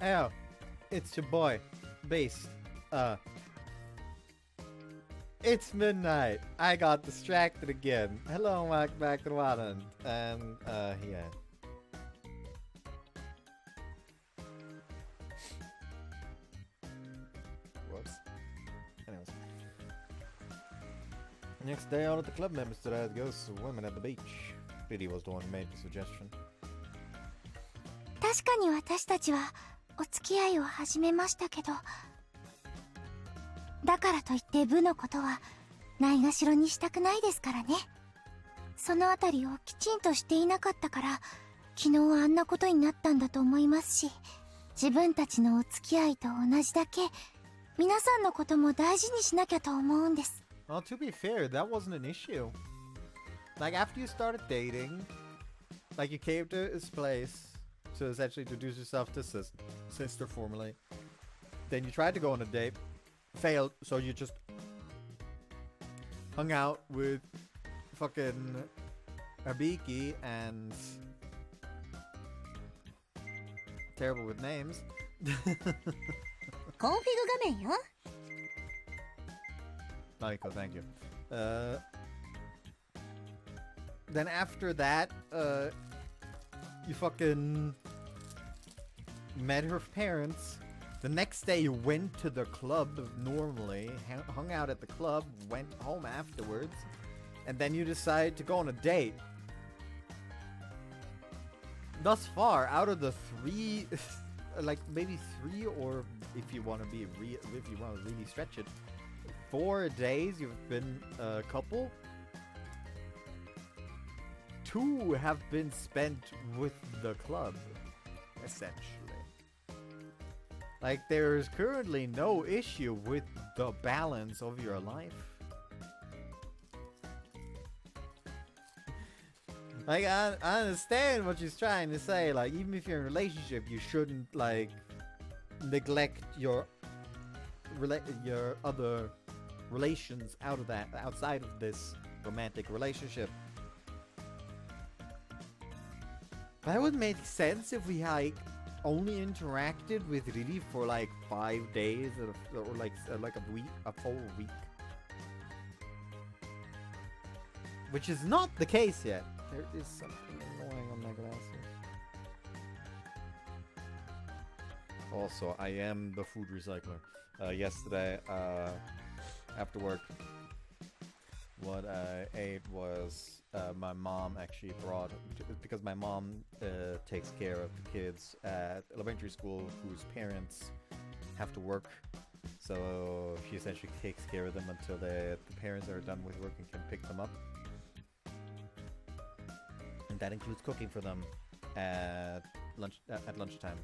Oh, it's your boy, Beast. It's midnight. I got distracted again. Hello and welcome back to the Wildland. And, yeah. Whoops. Anyways. Next day out at the club members decided to go swimming at the beach. Biddy was the one who made the suggestion. 確かに私たちはお付き合いを始めましたけど、だからといって部のことはないがしろにしたくないですからね。そのあたりをきちんとしていなかったから昨日はあんなことになったんだと思いますし、自分たちのお付き合いと同じだけ皆さんのことも大事にしなきゃと思うんです。 Well, to be fair, that wasn't an issue. Like, after you started dating, like, you came to his place to essentially introduce yourself to sister formally. Then you tried to go on a date, failed, so you just hung out with fucking Abiki and terrible with names. コンフィグ画面よ。 Michael, thank you. Then after that, you fucking met her parents. The next day you went to the club normally, hung out at the club, went home afterwards, and then you decided to go on a date. Thus far, out of the three, like maybe three, or if you want to be if you want to really stretch it, 4 days you've been a couple. 2 have been spent with the club, essentially. Like, there's currently no issue with the balance of your life. Like, I understand what she's trying to say. Like, even if you're in a relationship, you shouldn't, like, neglect your other relations outside of this romantic relationship. That would make sense if we, like, only interacted with Riri for like 5 days or like a week, a full week. Which is not the case yet. There is something annoying on my glasses. Also, I am the food recycler. Yesterday, after work, what I ate was my mom actually brought, because my mom takes care of the kids at elementary school whose parents have to work. So she essentially takes care of them until the parents are done with work and can pick them up. And that includes cooking for them at lunchtime.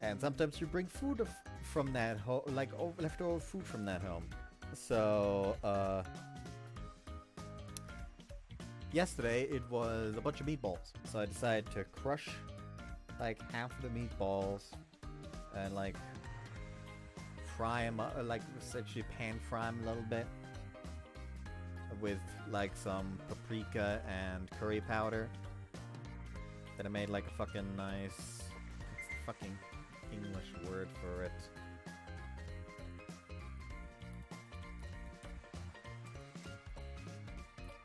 And sometimes you bring food from that home, like leftover food from that home. So, yesterday it was a bunch of meatballs. So I decided to crush like half of the meatballs and like fry them up, like essentially pan fry them a little bit with like some paprika and curry powder. Then I made like a fucking nice, what's the fucking English word for it?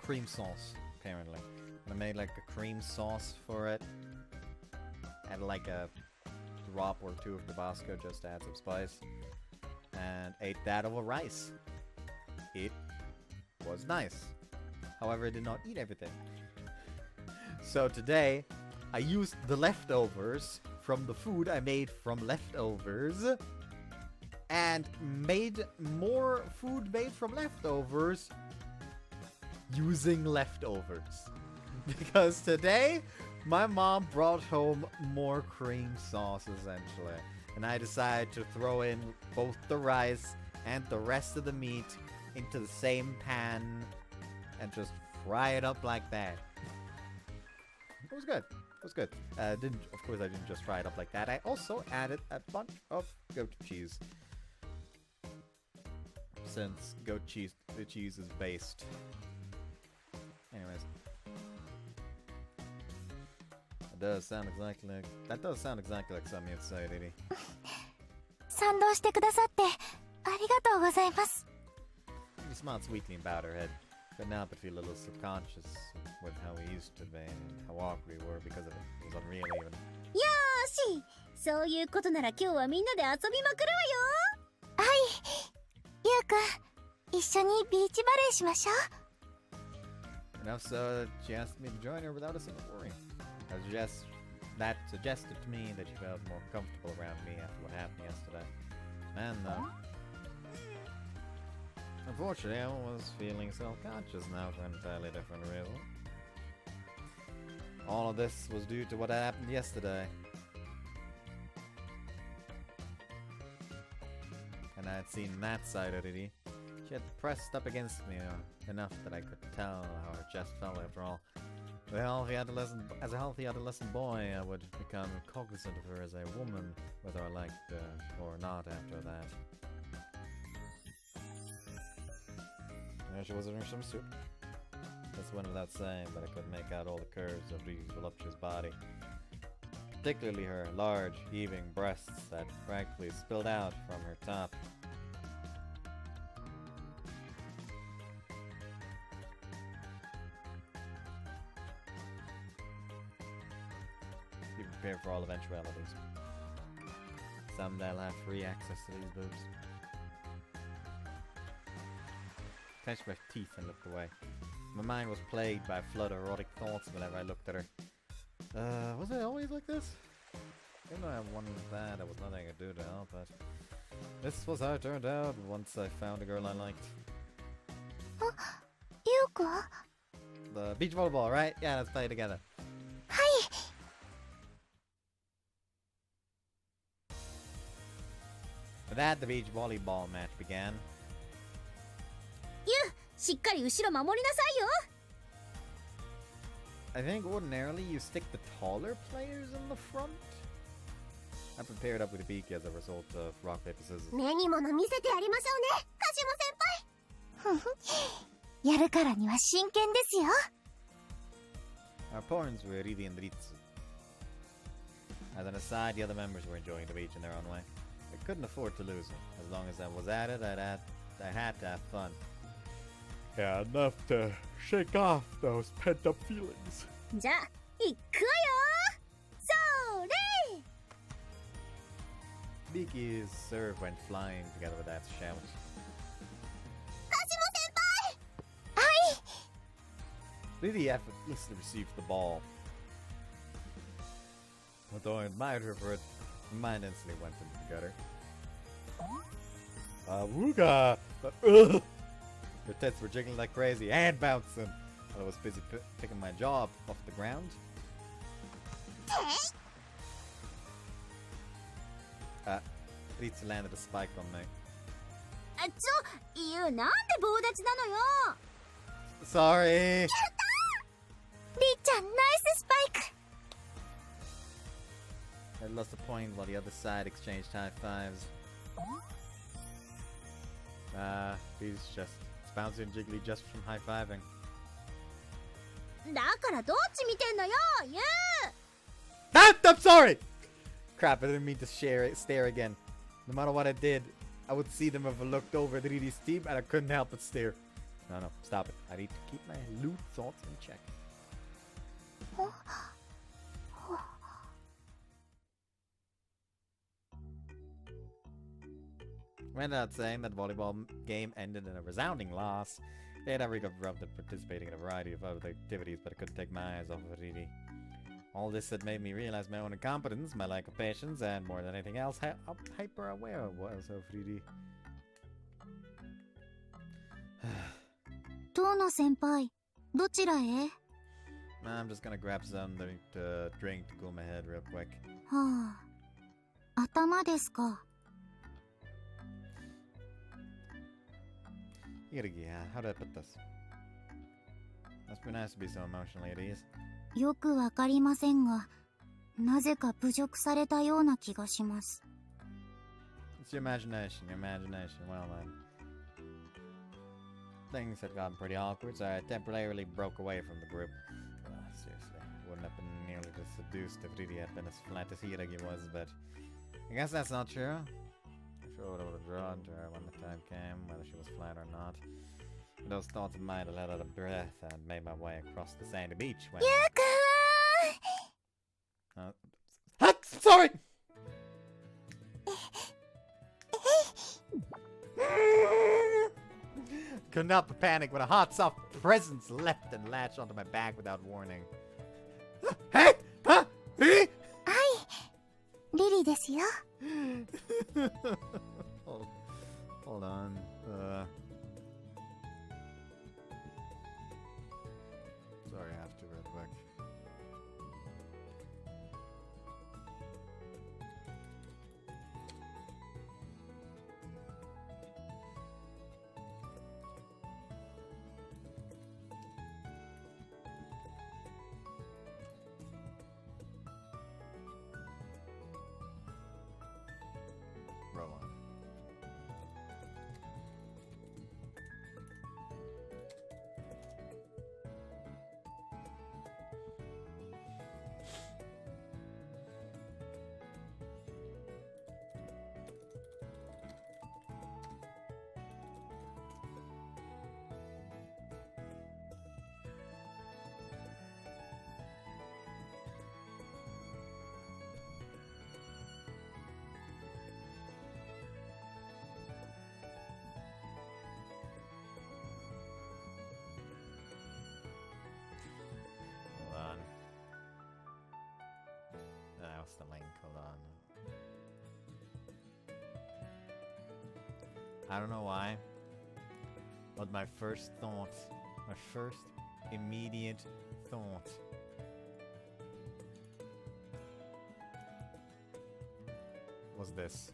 Cream sauce, apparently. And I made like a cream sauce for it. Added like a drop or 2 of Tabasco just to add some spice. And ate that over rice. It was nice. However, I did not eat everything. So today, I used the leftovers from the food I made from leftovers and made more food made from leftovers using leftovers. Because today, my mom brought home more cream sauce, essentially. And I decided to throw in both the rice and the rest of the meat into the same pan and just fry it up like that. It was good. It was good. Of course, I didn't just fry it up like that. I also added a bunch of goat cheese. Since the cheese is based. Anyways. does sound exactly like... That does sound exactly like something you'd say, Riri. 賛同してくださってありがとうございます。 She smiled sweetly and bowed her head. Couldn't help but feel a little subconscious with how we used to be and how awkward we were because of it. It was unreal even. よーし、そういうことなら今日はみんなで遊びまくるわよ。はい、ゆうくん、一緒にビーチバレーしましょう。 Enough so that she asked me to join her without a single worry. That suggested to me that she felt more comfortable around me after what happened yesterday. And unfortunately, I was feeling self-conscious now for an entirely different reason. All of this was due to what happened yesterday. And I had seen that side of Riri. She had pressed up against me enough that I could tell how her chest felt after all. As a healthy adolescent boy, I would become cognizant of her as a woman, whether I liked or not after that. She was in her swimsuit. This went without saying, but I could make out all the curves of Riri's voluptuous body. Particularly her large, heaving breasts that practically spilled out from her top. Be prepared for all eventualities. Someday I'll have free access to these boobs. Clenched my teeth and looked away. My mind was plagued by a flood of erotic thoughts whenever I looked at her. Was it always like this? Even though I wanted that, there was nothing I could do to help it. This was how it turned out once I found a girl I liked. Yuko? The beach volleyball, right? Yeah, let's play together. Hi. With that, the beach volleyball match began. ゆう、しっかり後ろ守りなさいよ。 I think ordinarily you stick the taller players in the front. I prepared up with a beak as a result of rock, paper, scissors. 目に物見せてやりましょうね、鹿島先輩。やるからには真剣ですよ。 Our opponents were Riri and Ritsu. As an aside, the other members were enjoying the beach in their own way. I couldn't afford to lose them. As long as I was at it, I had to have fun. Yeah, enough to shake off those pent-up feelings. じゃあ、いくわよ。それ。 Miki's serve went flying together with that shout. 鹿島先輩。はい。 Riri effortlessly received the ball. Although I admired her for it, my mind instantly went into the gutter. Wooga! Her tits were jiggling like crazy and bouncing while I was busy picking my jaw off the ground. Ritsu landed a spike on me. ゆう、なんで棒立ちなのよ。 Sorry! りっちゃん、ナイススパイク。 I lost a point while the other side exchanged high fives. He's just bouncy and jiggly just from high-fiving. だからどっち見てんのよ、ゆう。 I'm sorry! Crap, I didn't mean to stare again. No matter what I did, I would see them if I looked over at Riri's team and I couldn't help but stare. No, stop it. I need to keep my lewd thoughts in check. Went out saying that volleyball game ended in a resounding loss. They had every rubbed at participating in a variety of other activities, but I couldn't take my eyes off of Riri. All this had made me realize my own incompetence, my lack of patience, and more than anything else, how hyper aware I was of Riri. 遠野先輩、どちらへ？ I'm just gonna grab something to drink to cool my head real quick. はあ、頭ですか。 How do I put this? Must be nice to be so emotionally at ease. よくわかりませんが、なぜか侮辱されたような気がします。 It's your imagination, well then. Things had gotten pretty awkward, so I temporarily broke away from the group. Seriously, it wouldn't have been nearly have seduced if Riri had been as flat as Hiragi was, but I guess that's not true. I'm sure I would have drawn to her when the time came, whether she was flat or not. Those thoughts of mine let out a breath and made my way across the sandy beach when... Sorry! Couldn't help but panic when a hot, soft presence leapt and latched onto my back without warning. Hey! Huh? Riri? Riri ですよ. Hold on. Sorry, I have to real quick. Roll on. What's the link? Hold on. I don't know why, but my first immediate thought was this.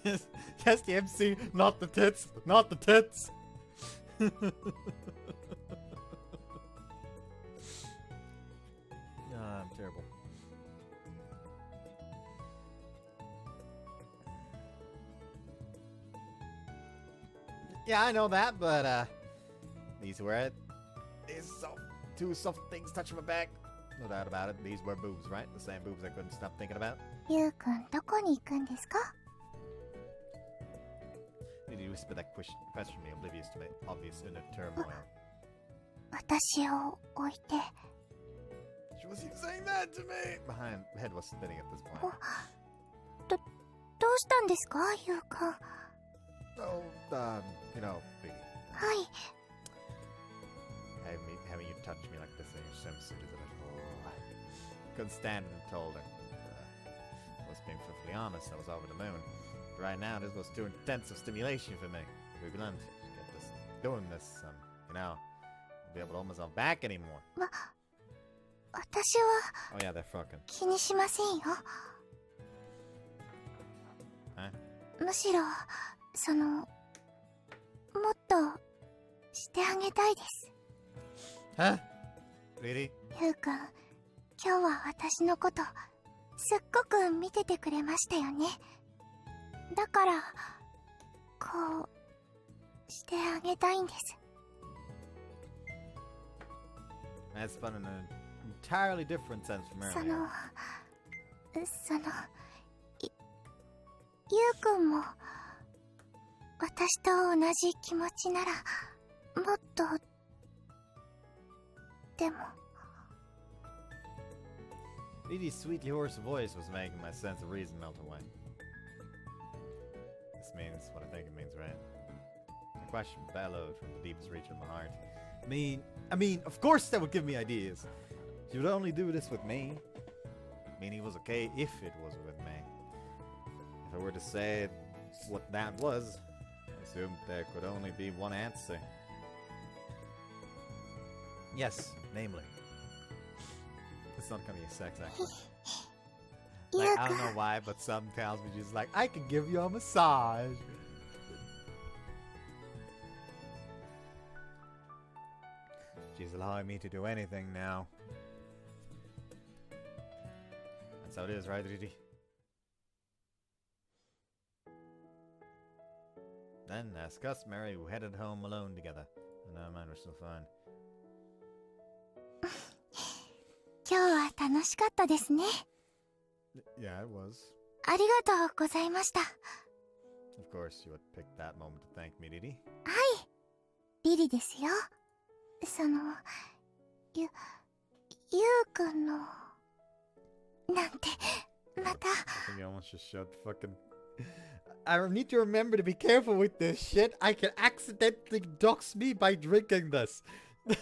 Yes, the MC, not the tits, not the tits. I'm terrible. Yeah, I know that, but these were it. These two soft things touching my back. No doubt about it. These were boobs, right? The same boobs I couldn't stop thinking about. ゆうくん、どこに行くんですか? Did you whisper that question me, oblivious to my obvious inner turmoil? 私を置いて. She wasn't even saying that to me! My head was spinning at this point. どうしたんですか、ゆうくん? Oh, you know, Biggie. はい。Having you touch me like this in your swimsuit is a little... Couldn't stand it and told her. I was being perfectly honest, I was over the moon. But right now, this was too intense of stimulation for me. Googling to get this, doing this, you know, I'll be able to hold myself back anymore. 私は Oh yeah, they're fucking. 気にしませんよ。むしろ、もっとしてあげたいです。Huh? Really? ゆうくん、今日は私のことすっごく見ててくれましたよね。だからこうしてあげたいんです。That's fun in an entirely different sense from earlier. ゆうくんも私と同じ気持ちならもっとでも Riri's sweetly hoarse voice was making my sense of reason melt away. This means what I think it means, right? The question bellowed from the deepest reach of my heart. I mean, of course that would give me ideas. She would only do this with me. I mean, it was okay if it was with me. If I were to say what that was, I assumed there could only be one answer. Yes, namely. It's not gonna be a sex act. Like, I don't know why, but some tells me just like, I can give you a massage. She's allowing me to do anything now. That's how it is, right, Riri? Then, as customary, we headed home alone together, No, mine were still fine. 今日は楽しかったですね。 Yeah, it was. ありがとうございました。 Of course, you would pick that moment to thank me, Riri. リリですよ。ゆうくんのなんてまた。 I think I almost just showed fucking... I need to remember to be careful with this shit. I can accidentally dox me by drinking this. そ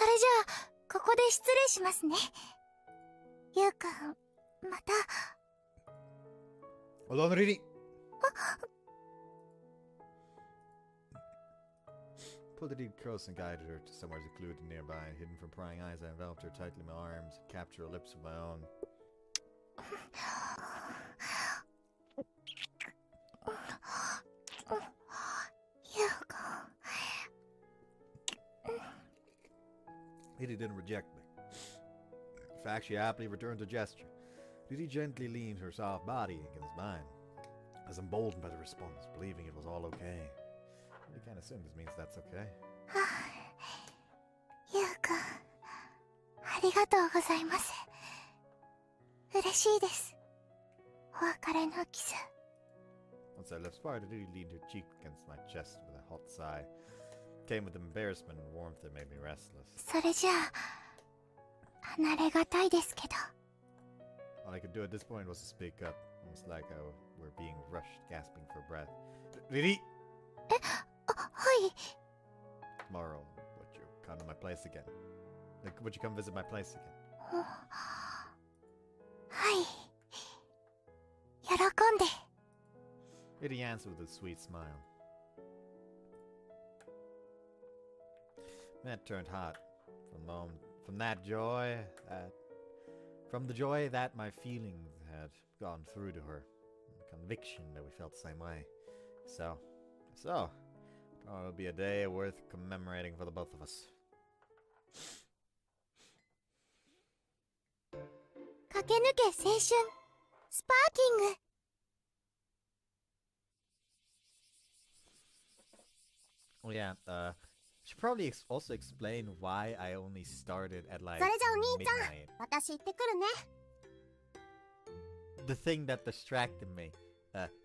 れじゃあここで失礼しますね。ゆうくんまた。 Hold on, Riri. Pulled the deed close and guided her to somewhere secluded nearby. Hidden from prying eyes, I enveloped her tightly in my arms and captured her lips with my own. Riri didn't reject me. In fact, she happily returned the gesture. Riri gently leaned her soft body against mine. I was emboldened by the response, believing it was all okay. I kind of assume this means that's okay. ゆうくんありがとうございます。嬉しいです。お別れのキス。 Once our lips parted, Riri leaned her cheek against my chest with a hot sigh. It came with embarrassment and warmth that made me restless. それじゃあ離れがたいですけど。 All I could do at this point was to speak up, almost like we're being rushed, gasping for breath. Riri! はい。 Tomorrow, would you come to my place again? Like, would you come visit my place again? はい。喜んで。 Riri answered with a sweet smile. That turned hot from that joy, from the joy that my feelings had gone through to her, the conviction that we felt the same way. So, tomorrow will be a day worth commemorating for the both of us. 駆け抜け青春スパーキング。 Oh yeah, should probably also explain why I only started at like それじゃお兄ちゃん midnight. 私行ってくるね。 The thing that distracted me.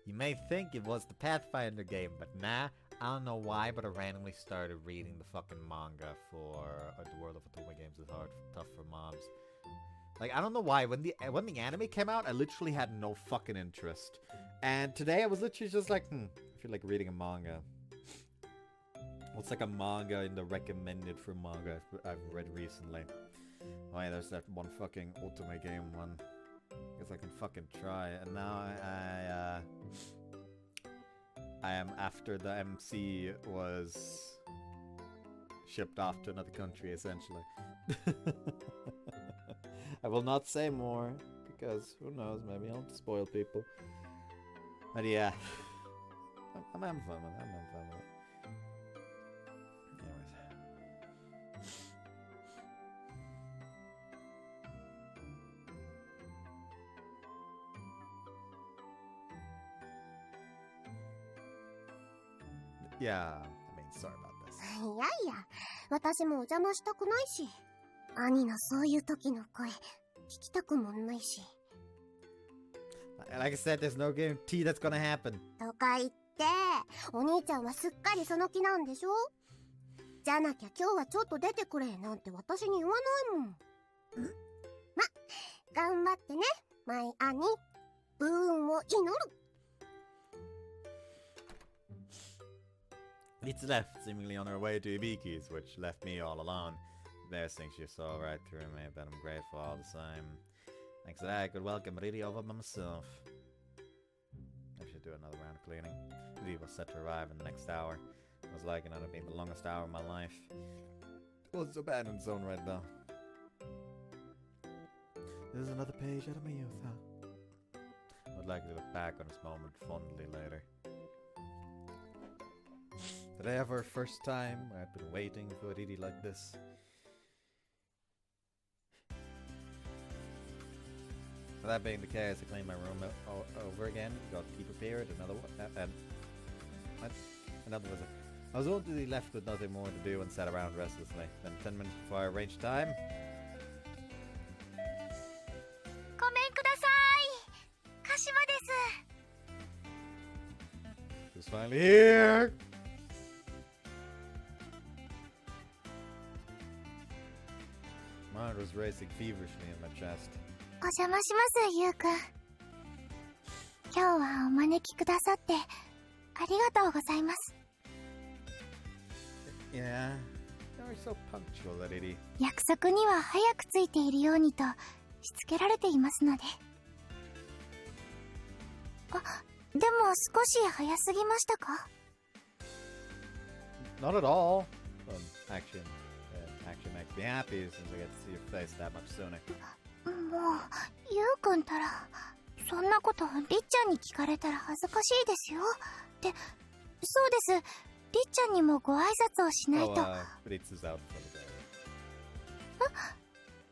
You may think it was the Pathfinder game, but nah, I don't know why, but I randomly started reading the fucking manga for The World of Otome Games is Hard, Tough for Mobs. Like, I don't know why. When the anime came out, I literally had no fucking interest. And today I was literally just like, I feel like reading a manga. What's like a manga in the recommended for manga I've read recently? Oh yeah, there's that one fucking Otome game one. Guess I can fucking try. And now I am after the MC was shipped off to another country, essentially. I will not say more, because who knows, maybe I'll spoil people. But yeah, I'm having fun with it. I'm having fun with it. Anyways. Yeah, I mean, sorry about this. いやいや、私もお邪魔したくないし、兄のそういう時の声、聞きたくもないし。Like I said, there's no guarantee that's gonna happen. とか言って、お兄ちゃんはすっかりその気なんでしょ？じゃなきゃ今日はちょっと出てくれなんて私に言わないもん。ま、頑張ってね、マイ兄。ブーンを祈る。It's left, seemingly on her way to Ibiki's, which left me all alone. There's things she saw right through me, but I'm grateful all the same. Thanks to that, I could welcome Riri over by myself. I should do another round of cleaning. Riri was set to arrive in the next hour. It was like another being the longest hour of my life. It wasn't so bad in its own right, though. This is another page out of my youth, huh? I would like to look back on this moment fondly later. Today, for the first time, I've been waiting for Riri like this. That being the case, I cleaned my room over again. Got tea prepared. Another one. What? Another was. I was ultimately left with nothing more to do and sat around restlessly. Then 10 minutes before I reached time. ごめんください。鹿島です。 She was finally here. My heart was racing feverishly in my chest. お邪魔します、ゆうくん。今日はお招きくださってありがとうございます。 Yeah, you're so punctual, Riri. 約束には早くついているようにとしつけられていますので。あ、でも少し早すぎましたか？ Not at all. Action makes me happy since I get to see your face that much sooner. もう、ゆうくんたら、そんなことりっちゃんに聞かれたら恥ずかしいですよ。で、そうです。りっちゃんにもご挨拶をしないと。Ritsu's out for the day.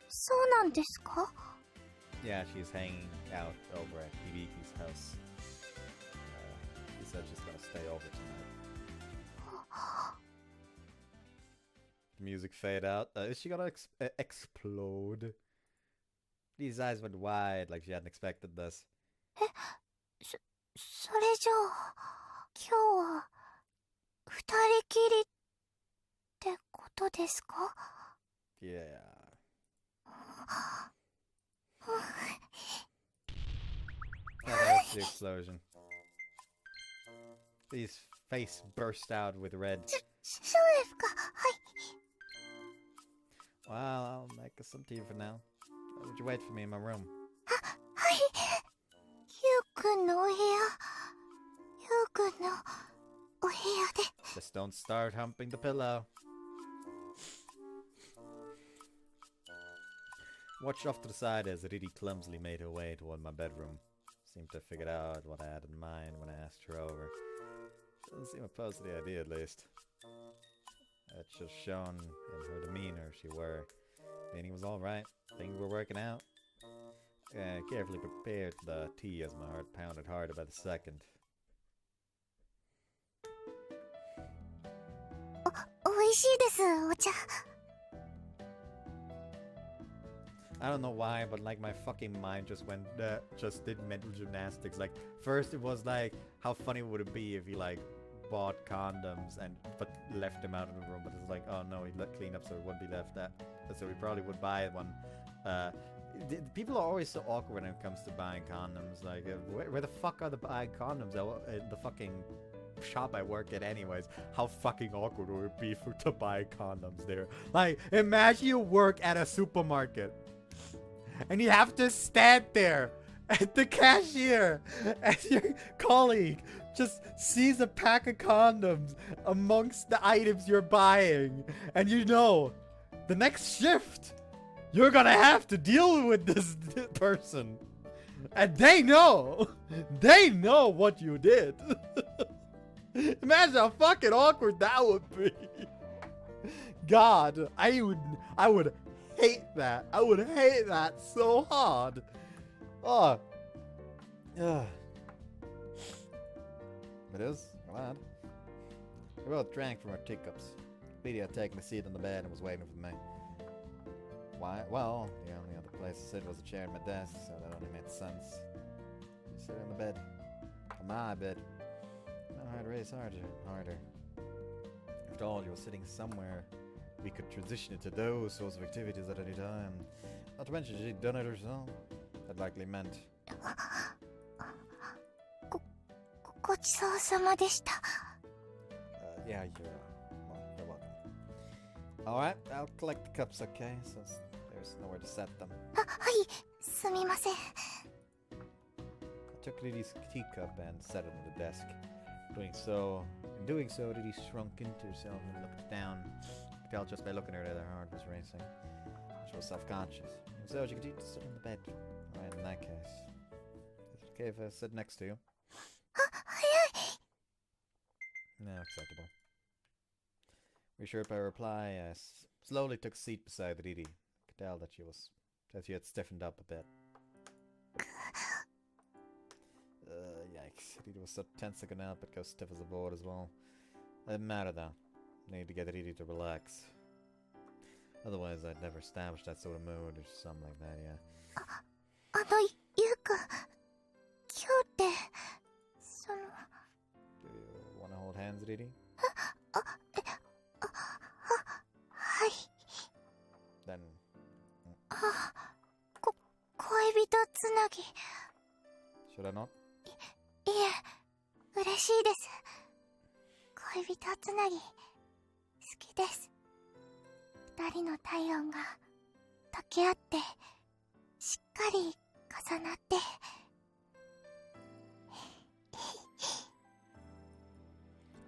そうなんですか？ Yeah, she's hanging out over at Hibiki's house. She said she's gonna stay over tonight. The music fade out. Is she gonna explode? These eyes went wide like she hadn't expected this. それじゃあ、今日は、二人きりってことですか？ Yeah. There's the explosion. His face burst out with red. そうですか。はい。 Well, I'll make us some tea for now. Would you wait for me in my room? はい。ゆうくんのお部屋。ゆうくんのお部屋で。 Just don't start humping the pillow. Watched off to the side as Riri clumsily made her way toward my bedroom. Seemed to have figured out what I had in mind when I asked her over. Doesn't seem opposed to the idea, at least. It's just shown in her demeanor if she were. Meaning was alright. Things were working out. I carefully prepared the tea as my heart pounded harder by the second. おいしいです、お茶。 I don't know why, but like my fucking mind just went, just did mental gymnastics. Like, first it was like, how funny would it be if he like bought condoms but left them out in the room? But it's like, oh no, he'd clean up so it wouldn't be left that. So he probably would buy one. People are always so awkward when it comes to buying condoms. Like, where the fuck are the buying condoms? The fucking shop I work at anyways. How fucking awkward would it be to buy condoms there? Like, imagine you work at a supermarket and you have to stand there at the cashier and your colleague just sees a pack of condoms amongst the items you're buying, and you know the next shift you're gonna have to deal with this person, and they know what you did. Imagine how fucking awkward that would be. God, I would hate that. I would hate that so hard. Oh. Yeah. But it was glad. We both drank from our teacups. Lydia had taken a seat on the bed and was waiting for me. Why? Well, the only other place to sit was a chair at my desk, so that only made sense. She sat on the bed. On my bed. My heart raced harder. After all, you were sitting somewhere we could transition into those sorts of activities at any time. Not to mention she'd done it herself. That likely meant. ごちそうさまでした。 Yeah, you're welcome. Alright, I'll collect the cups, okay? Since there's nowhere to set them. はい、すみません。 I took Lily's teacup and set it on the desk. In doing so, Lily shrunk into herself and looked down. I could tell just by looking at her that her heart was racing. She was self-conscious. And so she continued to sit on the bed. Alright, in that case. Is it okay if I sit next to you? 早い。 No, acceptable. Reassured by her reply, I slowly took a seat beside Riri. I could tell that she had stiffened up a bit. く Yikes, Riri was so tense I couldn't help but go stiff as a board as well. It didn't matter though. Need to get Riri to relax. Otherwise I'd never establish that sort of mood or something like that, yeah. ゆうくん、今日って、その... Do you wanna hold hands, Riri? はい。 Then... 恋人つなぎ。 Should I not? いえ、嬉しいです。恋人つなぎ、好きです。二人の体温が溶け合って、しっかり重なって。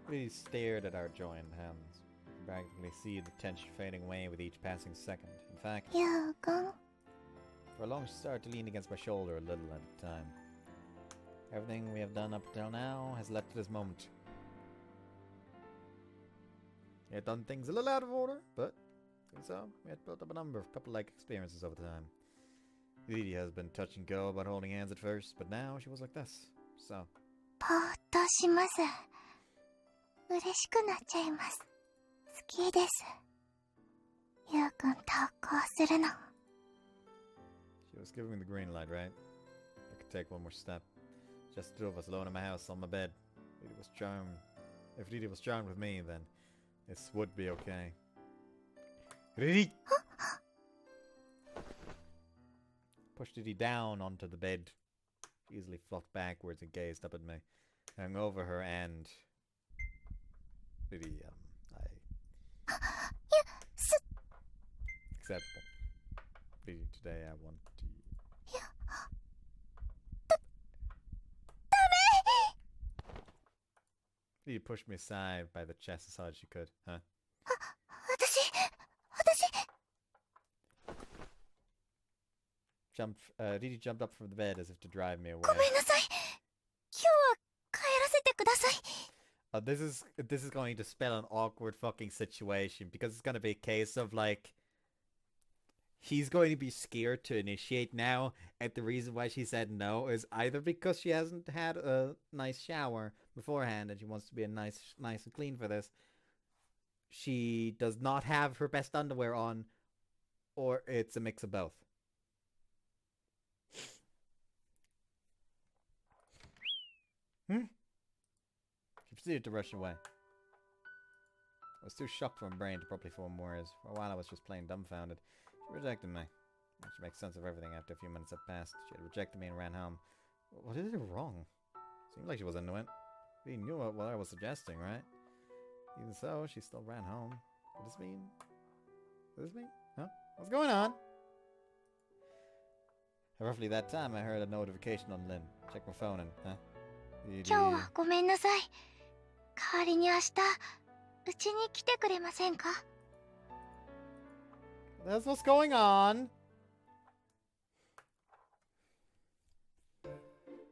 Riri stared at our joined hands. You could practically see the tension fading away with each passing second. In fact, ゆうくん。 for a long she started to lean against my shoulder a little at a time. Everything we have done up till now has led to this moment. We had done things a little out of order, but so we had built up a number of couple-like experiences over time. Riri has been touch and go about holding hands at first, but now she was like this. So, ぼーっとします。嬉しくなっちゃいます。好きです。ゆうくんとこうするの。 she was giving me the green light, right? I could take one more step. Just the two of us alone in my house on my bed. Riri was charmed. If Riri was charmed with me, then this would be okay. Riri! Pushed Riri down onto the bed. She easily flopped backwards and gazed up at me. I hung over her and... Riri, acceptable. Riri, today I want to... Riri pushed me aside by the chest as hard as she could, huh? 私 Riri jumped up from the bed as if to drive me away. ごめんなさい。今日は帰らせてください。This is going to spell an awkward fucking situation because it's gonna be a case of like he's going to be scared to initiate now, and the reason why she said no is either because she hasn't had a nice shower beforehand and she wants to be nice and clean for this. She does not have her best underwear on, or it's a mix of both. She proceeded to rush away. I was too shocked for my brain to properly form words. For a while I was just plain dumbfounded. She rejected me. Which makes sense of everything after a few minutes had passed. She had rejected me and ran home. What did I do wrong? Seemed like she was into it. She knew what I was suggesting, right? Even so, she still ran home. What does this mean? Does this mean? Huh? What's going on? At roughly that time, I heard a notification on Lynn. Checked my phone and, huh? 今日はごめんなさい。代わりに明日、うちに来てくれませんか? That's what's going on.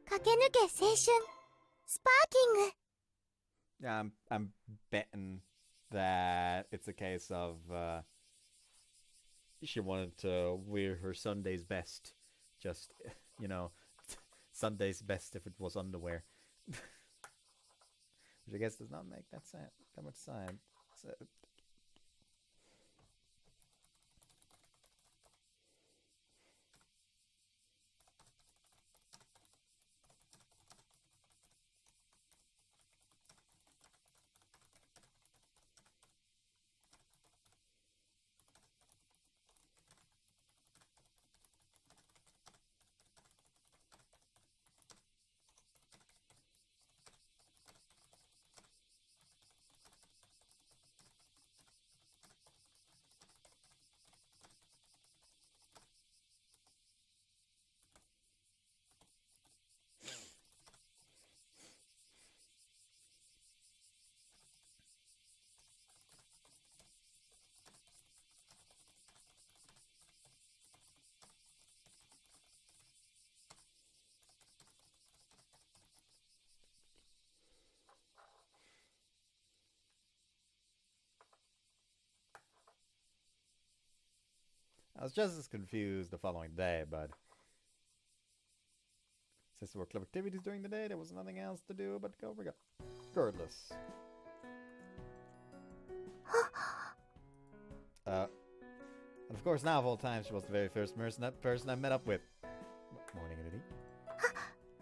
駆け抜け青春スパーキング Yeah, I'm betting that it's a case of she wanted to wear her Sunday's best. Just, you know, Sunday's best if it was underwear. Which I guess does not make that much sense. I was just as confused the following day, but Since there were club activities during the day, there was nothing else to do but go regardless. And of course, now of all times, she was the very first person I met up with. Morning, Riri.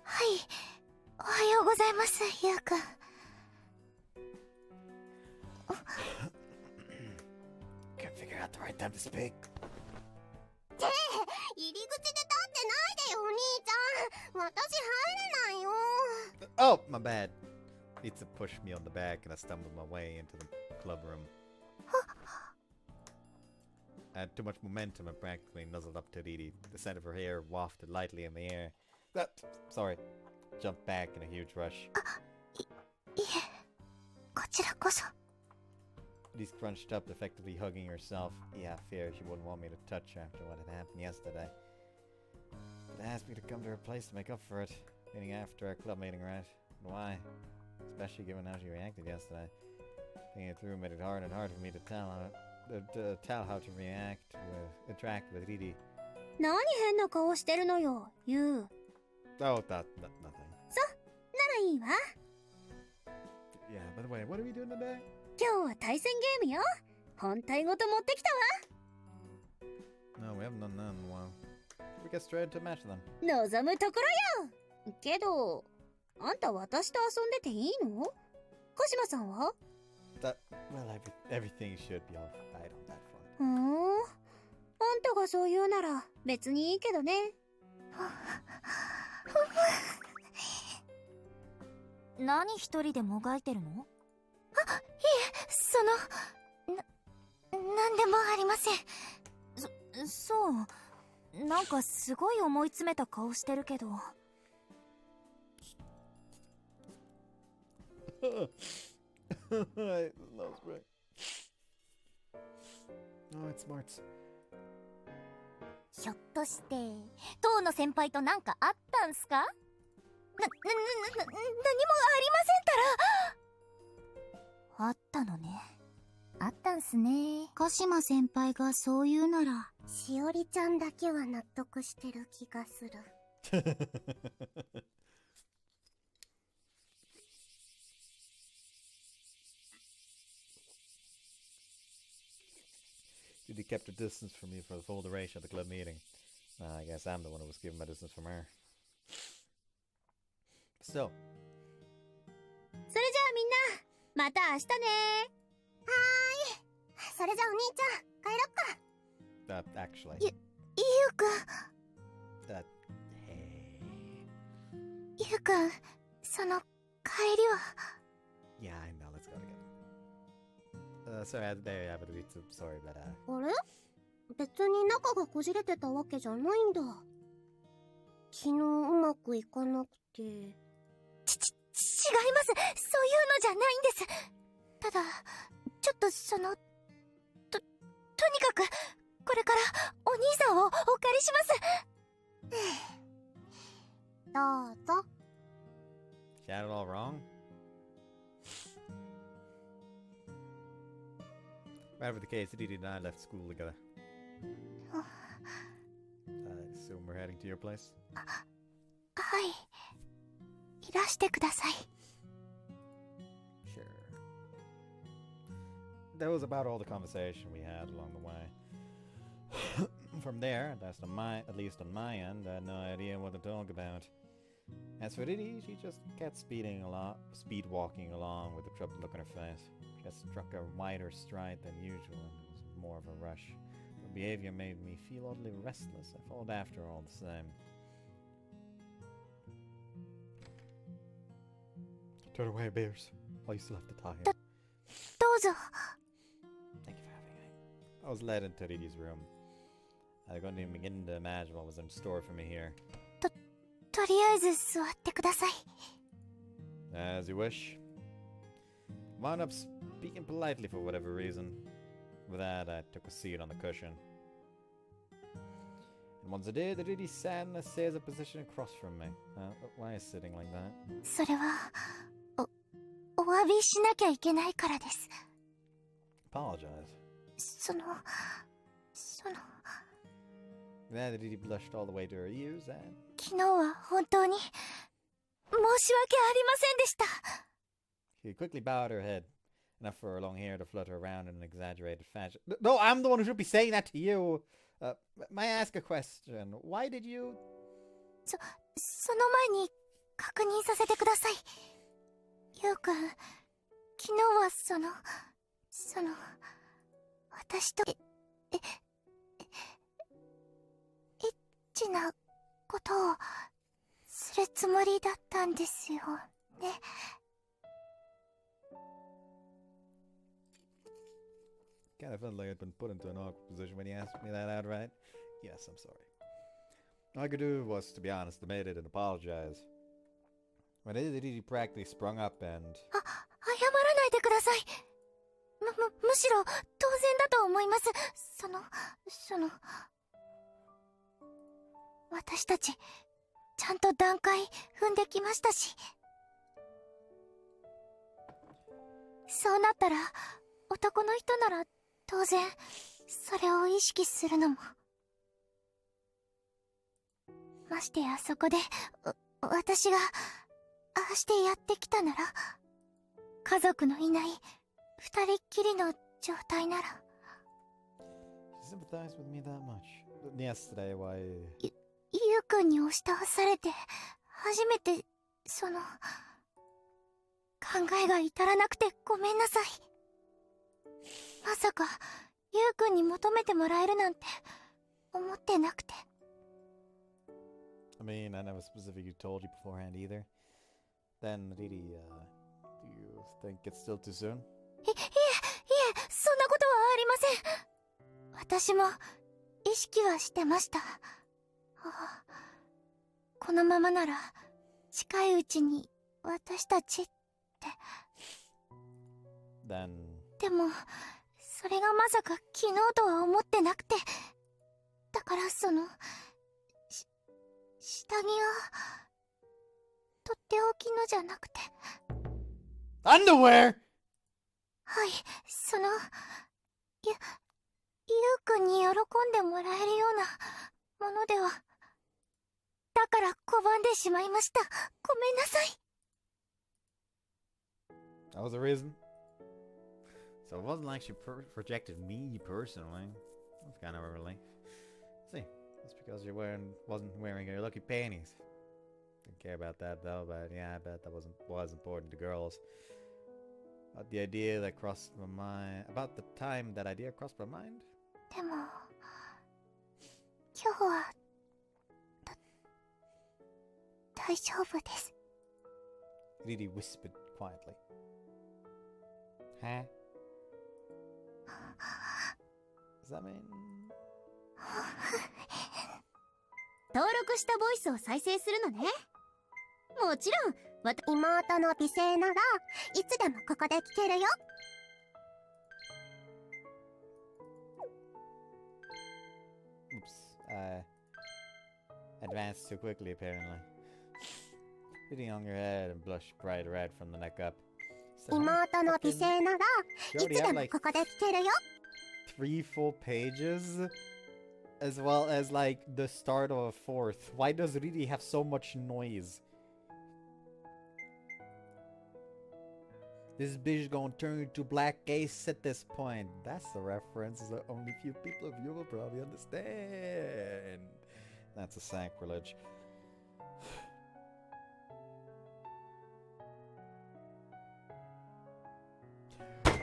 はい。おはようございます、ゆうくん。Can't figure out the right time to speak. 入り口で立ってないでよ、お兄ちゃん。私入れないよ。Oh, my bad. Needs to push me on the back, and I stumbled my way into the club room. I had too much momentum and practically nuzzled up to Riri. The scent of her hair wafted lightly in the air. Sorry. Jumped back in a huge rush. いえ、こちらこそ。Riri's crunched up, effectively hugging herself. Yeah, I fear she wouldn't want me to touch her after what had happened yesterday. But asked me to come to her place to make up for it, meaning after our club meeting, right? And why? Especially given how she reacted yesterday. Thinking it through made it harder and harder for me to tell how to interact with Riri. 何変な顔してるのよ、ゆう。Oh, nothing. ならいいわ。Yeah, by the way, what are we doing today? 今日は対戦ゲームよ。本体ごと持ってきたわ。No, we haven't done that in a while. Should we get straight to match them? 望むところよ。けど、あんた私と遊んでていいの？鹿島さんは？ Well, everything should be alright on that front. あんたがそう言うなら別にいいけどね。何一人でもがいてるの？あ、いえ、なんでもありません。そう。なんかすごい思い詰めた顔してるけど。I lost breath. Oh, it's smart. ひょっとして、当の先輩となんかあったんすか？何もありませんたら。あったのね。あったんすね。鹿島先輩がそう言うなら。しおりちゃんだけは納得してる気がする。Judy kept her distance from me for the full duration of the club meeting. I guess I'm the one who was keeping my distance from her. So. それじゃあみんな、また明日ね。はーい。それじゃあお兄ちゃん、帰ろっか。Actually. ゆうくん。Hey. ゆうくん、その、帰りは。Yeah, I know. Let's go together. Sorry, I had to have it. Sorry, but あれ？別に仲がこじれてたわけじゃないんだ。昨日うまくいかなくて。違います。そういうのじゃないんです。ただ、ちょっととにかく、これからお兄さんをお借りします。どうぞ。She had it all wrong? Whatever the case, Riri and I left school together. I assume we're heading to your place? はい。いらしてください。Sure. That was about all the conversation we had along the way. From there, at least on my end, I had no idea what to talk about. As for Riri, she just kept speed walking along with a troubled look on her face. She had struck a wider stride than usual, and it was more of a rush. Her behavior made me feel oddly restless. I followed after her all the same. Turn away, bears. While you still have the tie. どうぞ。Thank you for having me. I was led into Riri's room. I couldn't even begin to imagine what was in store for me here. とりあえず座ってください。As you wish. Wound up speaking politely for whatever reason. With that, I took a seat on the cushion. And once I did, Riri sat in a safe position across from me. Why is sitting like that? それは、お詫びしなきゃいけないからです。Apologize. その。Then Riri blushed all the way to her ears and... 昨日は本当に申し訳ありませんでした。 She quickly bowed her head, enough for her long hair to flutter around in an exaggerated fashion. No, I'm the one who should be saying that to you. May I ask a question? Why did you... その前に確認させてください。ゆうくん、昨日は私とエッチなことをするつもりだったんですよね。Kind of felt like I'd been put into an awkward position when he asked me that outright. Yes, I'm sorry. All I could do was, to be honest, admit it and apologize. When it did, he practically sprung up and... 謝らないでください。むしろ当然だと思います。私たちちゃんと段階踏んできましたし、そうなったら男の人なら当然それを意識するのも、ましてやそこで私がああしてやってきたなら、家族のいない二人っきりの状態なら。 She sympathized with me that much. Yesterday, why... ゆうくんに押し倒されて初めて考えが至らなくてごめんなさい。まさかゆうくんに求めてもらえるなんて思ってなくて。 I mean, I never specifically told you beforehand either. Then, Riri, do you think it's still too soon? いえ、そんなことはありません。私も意識はしてました。このままなら近いうちに私たちって。 Then... でもそれがまさか昨日とは思ってなくて、だから下着はとっておきのじゃなくて。 Underwear?! はい、ゆうくんに喜んでもらえるようなものでは。だから拒んでしまいました。ごめんなさい。 That was the reason? So it wasn't like she projected me personally. That's kind of a relief. See, that's because you wasn't wearing your lucky panties. Didn't care about that though, but yeah, I bet that was important to girls. About the idea that crossed my mind... About the time that idea crossed my mind? でも今日は大丈夫です。 Riri whispered quietly. Huh? Does that mean... 登録したボイスを再生するのね。もちろん妹の美声ならいつでもここで聞けるよ。 Oops, I advanced too quickly apparently. Riri hung her head and blushed bright red from the neck up. 妹の美声ならいつでもここで聞けるよ。 3 full pages? As well as like the start of a 4th. Why does Riri have so much noise? This bitch gonna turn into black ace at this point. That's the reference that only few people of you will probably understand. That's a sacrilege.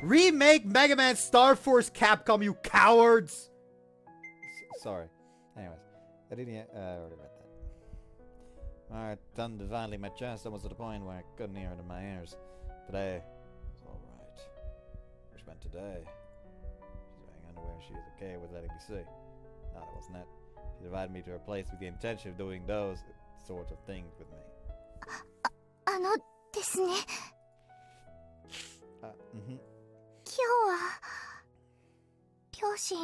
Remake Mega Man Star Force Capcom, you cowards! Sorry. Anyways, I already read that. Alright, done dividing my chest almost to the point where I couldn't hear it in my ears. Today, it's alright. Which meant today, she's wearing underwear she is okay with letting me see. No, that wasn't it. She invited me to her place with the intention of doing those sorts of things with me. ですね。Mm-hmm. 今日は両親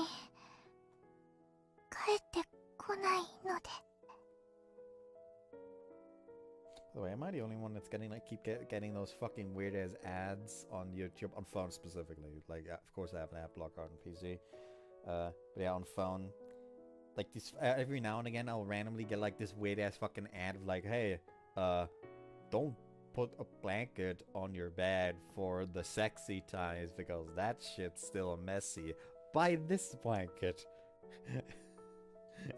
帰ってこないので。 By the way, am I the only one that's getting those fucking weird ass ads on YouTube, on phone specifically? Like, of course I have an ad blocker on PC, but yeah, on phone, like this every now and again I'll randomly get like this weird ass fucking ad of like, hey, don't put a blanket on your bed for the sexy times because that shit's still messy. Buy this blanket.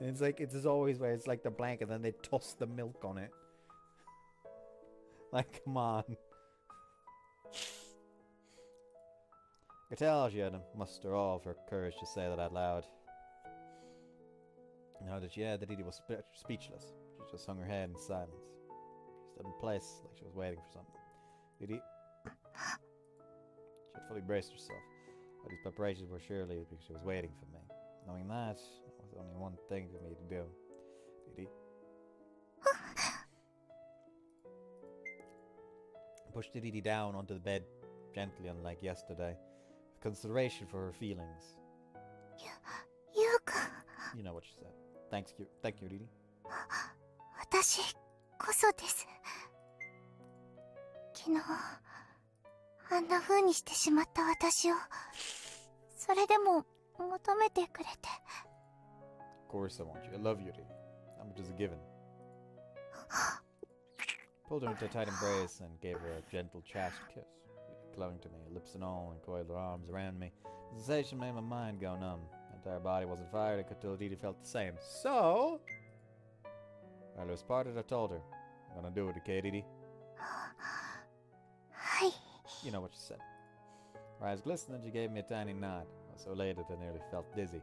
And it's like, it's always where it's like the blanket, then they toss the milk on it. Like, come on. I could tell she had to muster all of her courage to say that out loud. Now that she had, the Didi was speechless. She just hung her head in silence. She stood in place like she was waiting for something. Didi. She had fully braced herself. All these preparations were surely because she was waiting for me. Knowing that, there was only one thing for me to do. Didi. Pushed Didi down onto the bed gently, unlike yesterday, with consideration for her feelings. Yuka. You know what she said. Thank you, Didi. 私こそです。昨日あんな風にしてしまった私をそれでも求めてくれて。Of course I want you. I love you, Didi. How much is a given? Pulled her into a tight embrace and gave her a gentle chest kiss. Didi clung to me, lips and all, and coiled her arms around me. The sensation made my mind go numb. My entire body wasn't fired. I could tell Didi felt the same. So, while it was parted, I told her, I'm gonna do it, okay, Didi? はい。 You know what she said. Her eyes glistened and she gave me a tiny nod. I was so elated I nearly felt dizzy.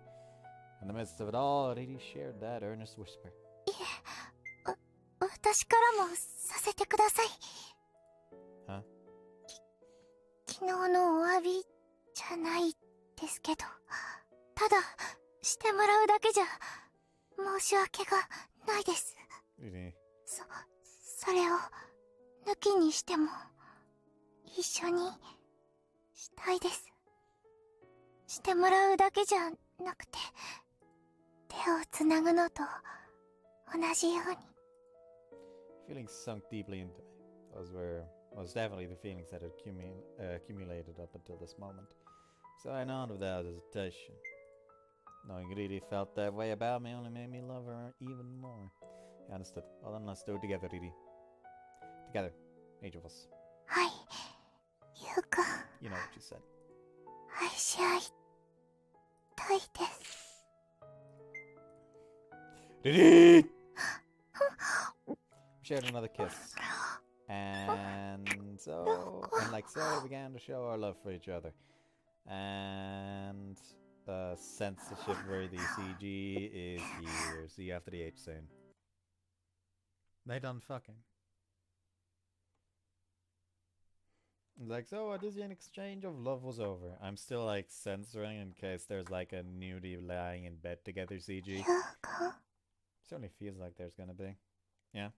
In the midst of it all, Didi shared that earnest whisper. 私からもさせてください。 Huh? 昨日のお詫びじゃないですけど、ただしてもらうだけじゃ申し訳がないです。 Didi. それを抜きにしても一緒にしたいです。してもらうだけじゃなくて、手をつなぐのと同じように。 Feelings sunk deeply into me. Those were most definitely the feelings that had accumulated up until this moment. So I nodded without hesitation. Knowing Riri felt that way about me only made me love her even more. I understood. Well then, let's do it together, Riri. Together. Each of us. はい、ゆうか、 You know what you said. 愛し合いたいです。 Riri! We shared another kiss. And like so, we began to show our love for each other. And censorship-worthy CG is here. See you after the H soon. They done fucking. Like, so this in exchange of love was over. I'm still like censoring in case there's like a nudie lying in bed together CG. ゆうか、 Certainly feels like there's gonna be. Yeah.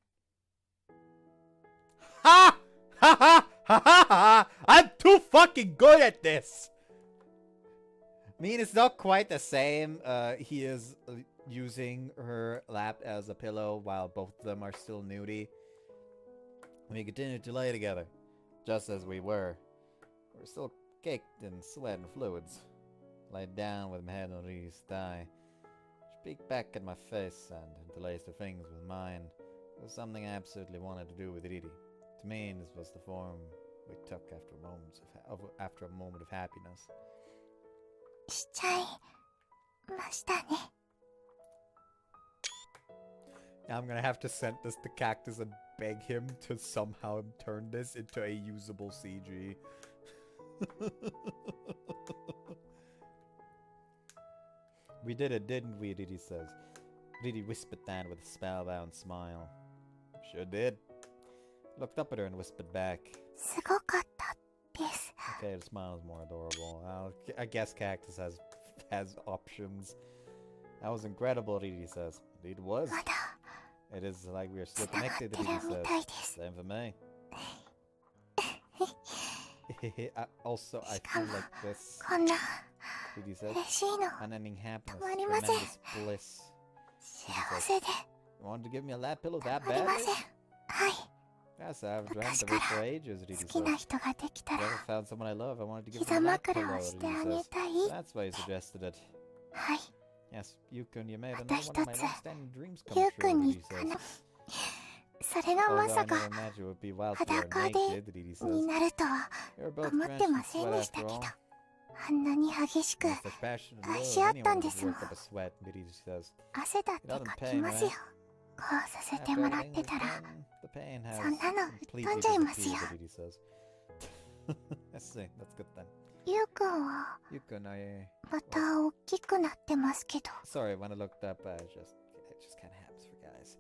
Ha! Ha ha! Ha ha ha! I'm too fucking good at this! I mean, it's not quite the same. He is using her lap as a pillow while both of them are still nudie. We continued to lay together, just as we were. We're still caked in sweat and fluids. Laid down with my head on Riri's thigh. She peeked back at my face and interlaced her fingers with mine. It was something I absolutely wanted to do with Riri. To me, this was the form we took after a moment of happiness. しちゃいましたね。 Now I'm gonna have to send this to Cactus and beg him to somehow turn this into a usable CG. We did it, didn't we? Riri says. Riri whispered that with a spellbound smile. Sure did. Looked up at her and whispered back. すごかったです。 Okay, the smile is more adorable. I guess Cactus has options. That was incredible, Riri says. Indeed it was. まだ It is like we are still つながっ connected, てる Riri み says. たいです。 Same for me. Also, I しか feel も like this, こんな Riri says. 嬉しいの Unending happiness, たまりません。 tremendous bliss. 幸せで You wanted to give me a lap pillow た that まり badly? ません。はい。 Yes, I've dreamt of it for ages, 好 Riri きな says. 人ができた If ら I ever found someone I love, I wanted to give 膝 them a lap 枕 pillow, をしてあ Riri げ says. たい。 That's why you suggested it. はい。 Yes, Yukun, you made また another one of my 一つ long-standing dreams come ゆう true, くんに Riri says. それがま Although さ I か never imagined it would be whilst you were 裸で naked, Riri に says. なるとは You're both 思っ drenched て in ません sweat でしたけ after ど、 all. あんなに激しく With such passionate 愛し love, 合ったん anyone で would すもん。 work up a sweat, Riri says. 汗だって It doesn't かき pain, ますよ。 right? こうさせて After もらっ everything て we've たら done, the pain has そんなの吹っ飛 completely んじゃいますよ。 disappeared, Riri says. I see, that's good then. ゆうくんは You can, また大きくなってますけど。 sorry, when I looked up, it just kind of happens for guys.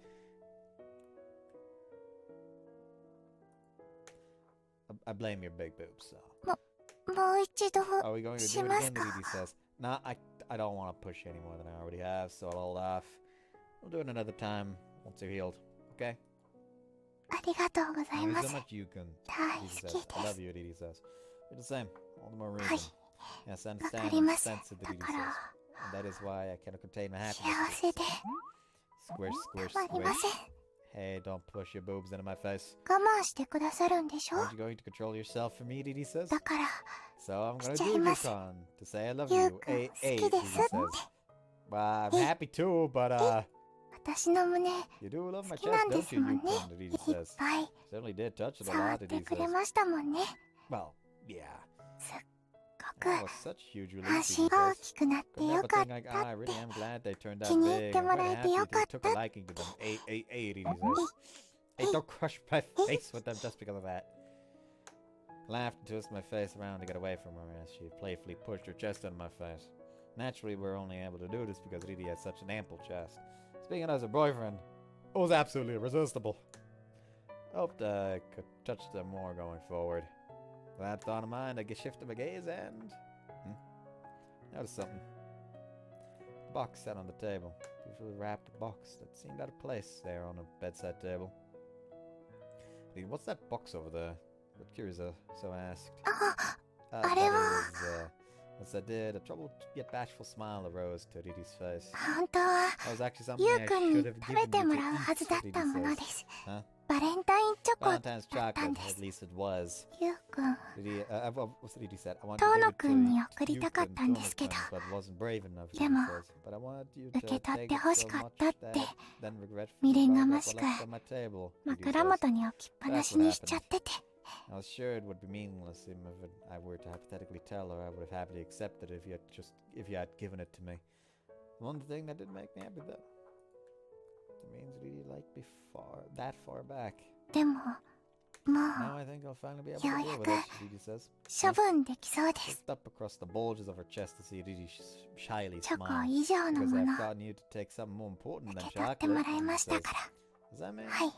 I blame your big boobs, so. もう一度 Are we going to do it します again? か？ Riri says. Nah, I don't want to push you any more than I already have, so I'll hold off. We'll do it another time once you're healed, okay? ありがとうござい Thank ま you す。 so much, Yukon. 大 Riri 好 says. き I で love す。 you, Riri says. You're the same. All the more は reason. い、 Yes, I わか understand り and ます。 sense it, だ Riri か says. ら And that is why I cannot contain my 幸 happiness. せで Squish, squish, たまりま squish. せん。 Hey, don't push your boobs into my face. 我慢してくださるんでしょ？ Aren't you going to control yourself for me, Riri says? だから So I'm gonna しちゃ do い it, ます Yukon, to say I love ゆう you. くん A, 好 A, きで Riri すって。 says. Well, I'm happy too, but 私の胸いっ you do love my 好きなん chest, で don't す you, もんね。 Yukon? Riri いっ says. ぱい Certainly did touch it a 触っ lot, て Riri くれ says. ましたもんね。 Well, yeah. すっご That く was such huge relief, 足 Riri が大 says. きくなって Couldn't よ help か but っ think like, た I っ really て。 am glad they turned out 気に入っ big. て I'm も quite らえて happy よ that か you っ took た a って。 liking to them. Riri says. Hey, don't crush my face with them just because of that. Laughed and twisted my face around to get away from her as she playfully pushed her chest on my face. Naturally, we're only able to do this because Riri has such an ample chest. Speaking as her boyfriend, it was absolutely irresistible. Hoped I could touch them more going forward. With that thought in mind, I shifted my gaze and... noticed something. The box sat on the table. Beautifully wrapped box that seemed out of place there on a bedside table. What's that box over there? But curious, so I asked. あ、 That あれは as I did, a troubled yet bashful smile arose to Riri's face. 本当は That was actually something ゆう I くんに should have 食べ given て you も to らうはず eat, だったもの Riri で says. す。 Huh? バレンタインチョコだ Valentine's ったん chocolate, で at す。 least it was. ゆうくん、 Riri, what's Riri said? I wanted 遠 to 野 give く it んに to 送りたかったんですけど、 but wasn't brave enough, でも Riri says. But I wanted you 受 to け取っ take て it 欲し so か much ったって that then regretfully 未練 brought が it ま up しく left on my table, 枕 Riri says. 元に置きっぱなしにしちゃってて。 I was sure it would be meaningless even if I were to hypothetically tell her. I would have happily accepted it if you had given it to me. One thing that did make me happy though. It means Riri liked me that far back. でも、も Now う I think I'll finally be able to deal with it, Riri says. 処分できそうです。 Looked up across the bulges of her chest to see Riri shyly チョコ smile. 以上の Because も I've の gotten you to take something more important 受 than け取っても chocolate, らい Riri ました says. から。 Does that mean? はい、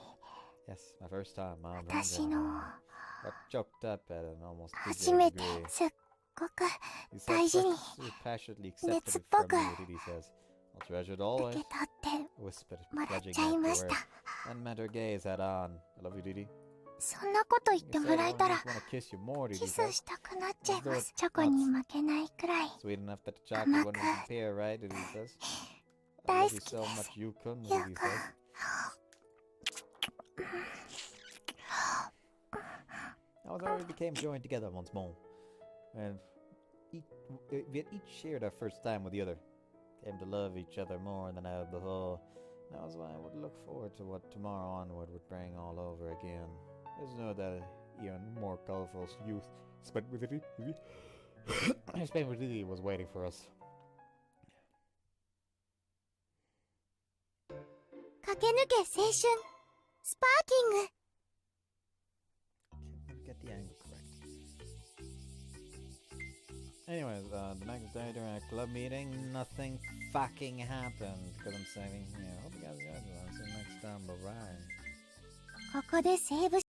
Yes, my first time, Mom. 私の Got choked up at an almost 初 physical めて degree. すっごく You 大 said 事に you passionately accepted熱っ it ぽ from く me, Riri says. I'll treasure it 受 always, け取って whispered, もらっ pledging ちゃい not ま to し worry. た。 Then met her gaze head on. I love you, Riri. そんなこと言っ You て said も I らえ only たら just want to kiss you more, キ Riri ス says. したくなっちゃいます。チョコに負けないくらい。 Sweet enough that the chocolate 甘 wouldn't く compare, right? Riri says. I 大 love 好 you き so で much, す。 Yukon, ゆう Riri く says. ん。 Now we became joined together once more. And we had each shared our first time with the other. Came to love each other more than ever before. That was why I would look forward to what tomorrow onward would bring all over again. There's no that even more colorful youth spent with Riri was waiting for us. 駆け抜け青春スパーキング。 Get the angle correct. Anyways, the next day during a club meeting, nothing fucking happened. Because I'm saying, hope you guys enjoyed it. I'll see you next time. Bye bye. ここでセーブ